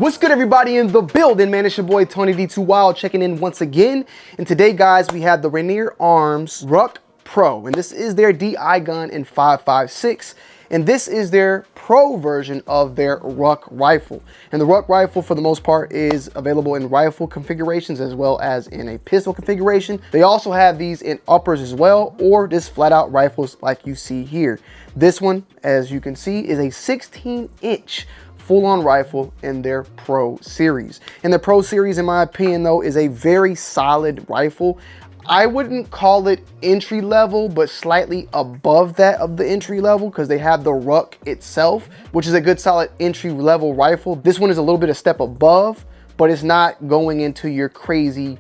What's good, everybody in the building, man? It's your boy Tony D2 Wild checking in once again. And today, guys, we have the Rainier Arms RUC Pro, and this is their DI gun in 5.56, and this is their pro version of their RUC rifle. And the RUC rifle, for the most part, is available in rifle configurations as well as in a pistol configuration. They also have these in uppers as well, or just flat out rifles like you see here. This one, as you can see, is a 16-inch full-on rifle in their Pro Series. And the Pro Series, in my opinion, though, is a very solid rifle. I wouldn't call it entry level, but slightly above that of the entry level, because they have the RUC itself, which is a good solid entry level rifle. This one is a little bit a step above, but it's not going into your crazy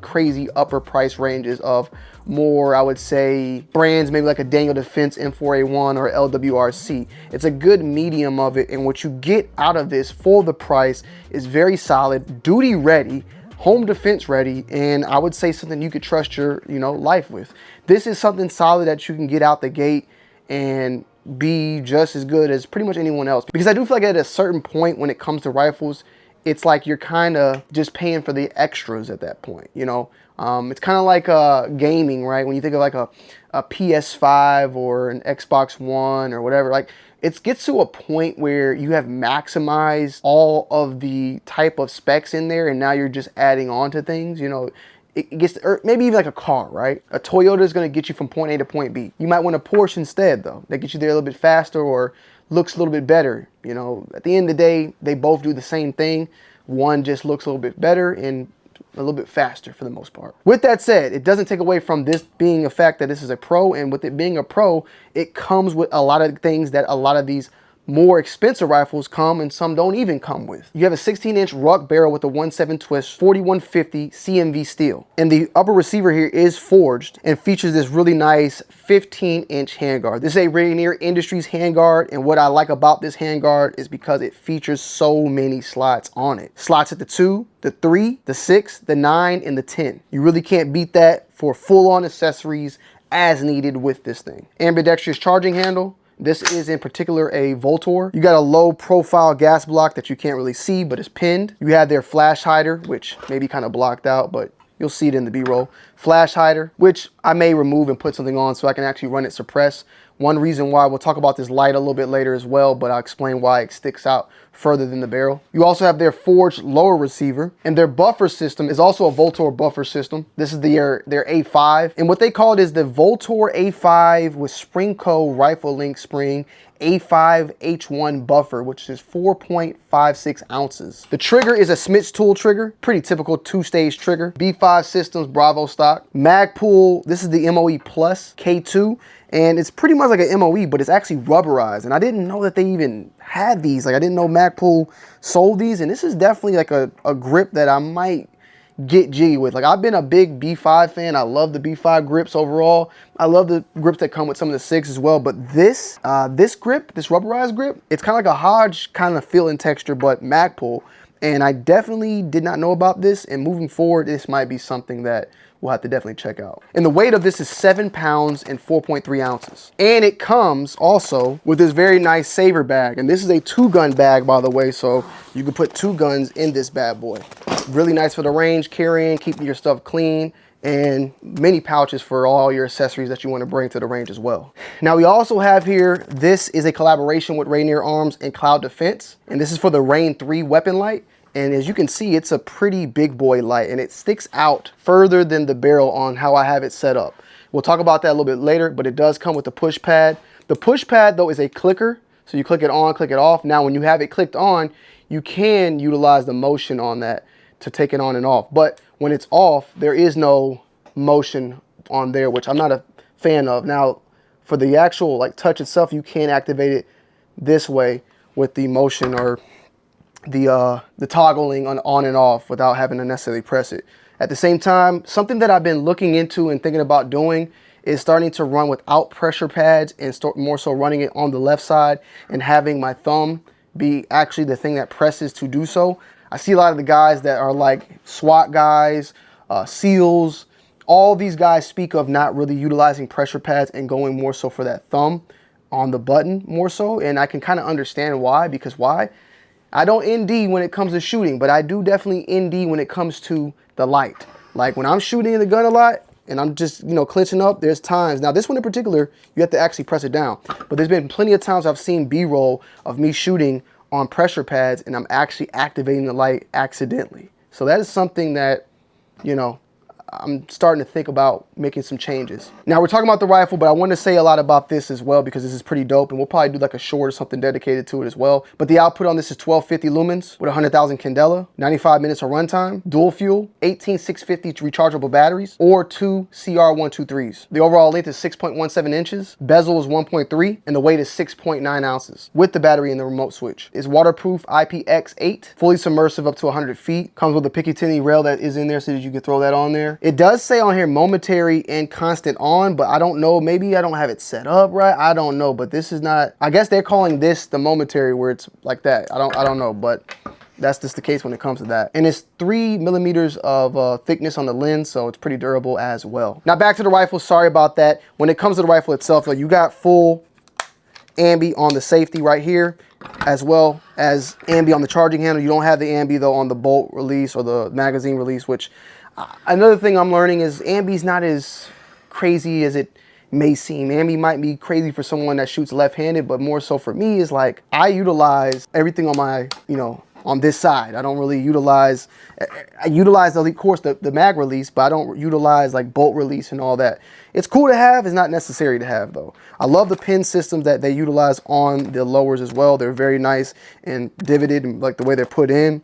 upper price ranges of more, I would say, brands maybe like a Daniel Defense M4A1 or LWRC. It's a good medium of it, and what you get out of this for the price is very solid, duty ready, home defense ready, and I would say something you could trust your life with. This is something solid that you can get out the gate and be just as good as pretty much anyone else, because I do feel like at a certain point when it comes to rifles, it's like you're kind of just paying for the extras at that point, It's kind of like gaming, right? When you think of like a PS5 or an Xbox One or whatever, like it gets to a point where you have maximized all of the type of specs in there, and now you're just adding on to things, It gets, or maybe even like a car, right? A Toyota is going to get you from point A to point B. You might want a Porsche instead, though. That gets you there a little bit faster or looks a little bit better. At the end of the day, they both do the same thing. One just looks a little bit better and a little bit faster for the most part. With that said, it doesn't take away from this being a fact that this is a pro, and with it being a pro, it comes with a lot of things that a lot of these more expensive rifles come and some don't even come with. You have a 16-inch RUC barrel with a 1.7 twist 4150 CMV steel. And the upper receiver here is forged and features this really nice 15-inch handguard. This is a Rainier Industries handguard, and what I like about this handguard is because it features so many slots on it. Slots at the 2, the 3, the 6, the 9, and the 10. You really can't beat that for full-on accessories as needed with this thing. Ambidextrous charging handle. This is in particular a Voltor. You got a low profile gas block that you can't really see, but it's pinned. You have their flash hider, which may be kind of blocked out, but you'll see it in the B-roll. Flash hider, which I may remove and put something on so I can actually run it suppressed. One reason why, we'll talk about this light a little bit later as well, but I'll explain why it sticks out further than the barrel. You also have their forged lower receiver, and their buffer system is also a Voltor buffer system. This is their A5, and what they call it is the Voltor A5 with Springco rifle link spring A5 H1 buffer, which is 4.56 ounces. The trigger is a Smith's tool trigger, pretty typical 2-stage trigger. B5 Systems Bravo stock. Magpul, this is the MOE Plus K2, and it's pretty much like an MOE, but it's actually rubberized. And I didn't know that they even had these. Like, I didn't know Magpul sold these, and this is definitely like a grip that I might get jiggy with. Like, I've been a big B5 fan. I love the B5 grips overall. I love the grips that come with some of the 6 as well, but this grip, this rubberized grip, it's kind of like a Hodge kind of feel and texture, but Magpul. And I definitely did not know about this, and moving forward, this might be something that we'll have to definitely check out. And the weight of this is 7 pounds and 4.3 ounces. And it comes also with this very nice saver bag. And this is a 2-gun bag, by the way, so you can put 2 guns in this bad boy. Really nice for the range, carrying, keeping your stuff clean, and many pouches for all your accessories that you want to bring to the range as well. Now, we also have here, this is a collaboration with Rainier Arms and Cloud Defense, and this is for the Rain 3 weapon light. And as you can see, it's a pretty big boy light, and it sticks out further than the barrel on how I have it set up. We'll talk about that a little bit later, but it does come with the push pad. The push pad, though, is a clicker. So you click it on, click it off. Now, when you have it clicked on, you can utilize the motion on that to take it on and off. But when it's off, there is no motion on there, which I'm not a fan of. Now, for the actual like touch itself, you can activate it this way with the motion or the toggling on and off without having to necessarily press it. At the same time, something that I've been looking into and thinking about doing is starting to run without pressure pads and more so running it on the left side and having my thumb be actually the thing that presses to do so. I see a lot of the guys that are like SWAT guys, SEALs, all these guys speak of not really utilizing pressure pads and going more so for that thumb on the button more so. And I can kind of understand why, because why? I don't ND when it comes to shooting, but I do definitely ND when it comes to the light. Like when I'm shooting the gun a lot and I'm just, you know, clinching up, there's times. Now this one in particular, you have to actually press it down. But there's been plenty of times I've seen B-roll of me shooting on pressure pads and I'm actually activating the light accidentally. So that is something that, you know, I'm starting to think about making some changes. Now we're talking about the rifle, but I want to say a lot about this as well because this is pretty dope, and we'll probably do like a short or something dedicated to it as well. But the output on this is 1250 lumens with 100,000 candela, 95 minutes of runtime, dual fuel, 18650 rechargeable batteries, or 2 CR123s. The overall length is 6.17 inches, bezel is 1.3, and the weight is 6.9 ounces with the battery and the remote switch. It's waterproof IPX8, fully submersive up to 100 feet. Comes with a Picatinny rail that is in there so that you can throw that on there. It does say on here momentary and constant on, but I don't know. Maybe I don't have it set up right. I don't know, but this is not, I guess they're calling this the momentary where it's like that. I don't know, but that's just the case when it comes to that. And it's 3 millimeters of thickness on the lens, so it's pretty durable as well. Now back to the rifle. Sorry about that. When it comes to the rifle itself, you got full ambi on the safety right here, as well as ambi on the charging handle. You don't have the ambi though on the bolt release or the magazine release, which another thing I'm learning is ambi's not as crazy as it may seem. Ambi might be crazy for someone that shoots left-handed, but more so for me is like I utilize everything on my, you know, on this side. I don't really utilize, I utilize of course the mag release, but I don't utilize like bolt release and all that. It's cool to have, it's not necessary to have though. I love the pin systems that they utilize on the lowers as well. They're very nice and divoted and like the way they're put in.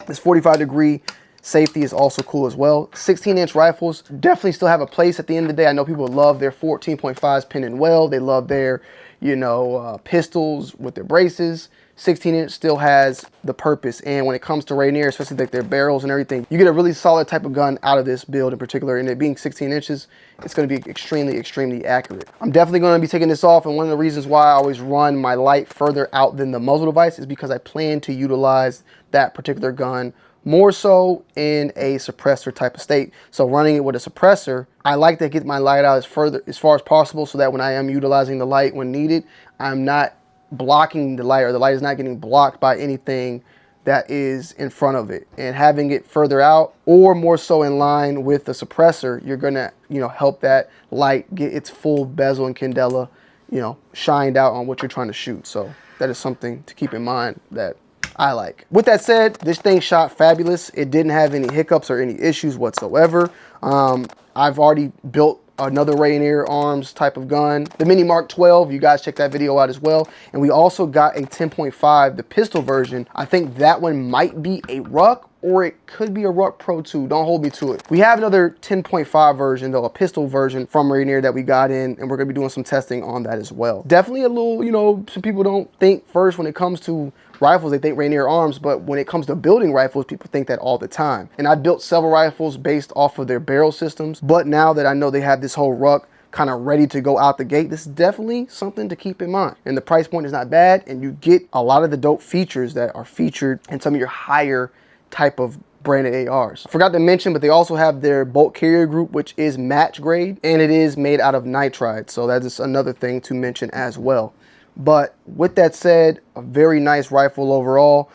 This 45-degree safety is also cool as well. 16-inch rifles definitely still have a place at the end of the day. I know people love their 14.5s pin and weld. They love their, you know, pistols with their braces. 16-inch still has the purpose. And when it comes to Rainier, especially like their barrels and everything, you get a really solid type of gun out of this build in particular. And it being 16 inches, it's going to be extremely, extremely accurate. I'm definitely going to be taking this off. And one of the reasons why I always run my light further out than the muzzle device is because I plan to utilize that particular gun more so in a suppressor type of state. So running it with a suppressor, I like to get my light out as far as possible so that when I am utilizing the light when needed, I'm not blocking the light, or the light is not getting blocked by anything that is in front of it. And having it further out or more so in line with the suppressor, you're gonna, you know, help that light get its full bezel and candela, you know, shined out on what you're trying to shoot. So that is something to keep in mind that I like. With that said, this thing shot fabulous. It didn't have any hiccups or any issues whatsoever. I've already built another Rainier Arms type of gun, the Mini Mark 12. You guys check that video out as well. And we also got a 10.5, the pistol version. I think that one might be a RUC, or it could be a RUC Pro 2. Don't hold me to it. We have another 10.5 version though, a pistol version from Rainier that we got in, and we're gonna be doing some testing on that as well. Definitely a little, you know, some people don't think first when it comes to rifles, they think Rainier Arms, but when it comes to building rifles, people think that all the time. And I built several rifles based off of their barrel systems, but now that I know they have this whole RUC kind of ready to go out the gate, this is definitely something to keep in mind. And the price point is not bad, and you get a lot of the dope features that are featured in some of your higher type of branded ARs. I forgot to mention, but they also have their bolt carrier group, which is match grade, and it is made out of nitride. So that is another thing to mention as well. But with that said, a very nice rifle overall.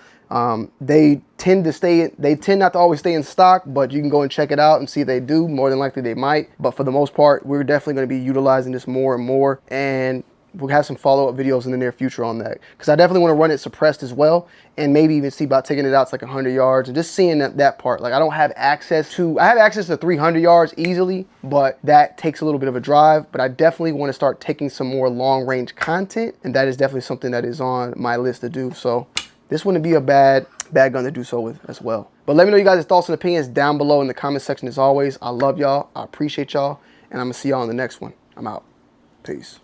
They tend not to always stay in stock, but you can go and check it out and see if they do. More than likely they might, but for the most part, we're definitely going to be utilizing this more and more, and we'll have some follow-up videos in the near future on that, because I definitely want to run it suppressed as well, and maybe even see about taking it out to like 100 yards and just seeing that part. Like I have access to 300 yards easily, but that takes a little bit of a drive. But I definitely want to start taking some more long range content, and that is definitely something that is on my list to do. So this wouldn't be a bad gun to do so with as well. But let me know you guys' thoughts and opinions down below in the comment section as always. I love y'all, I appreciate y'all, and I'm gonna see y'all in the next one. I'm out. Peace.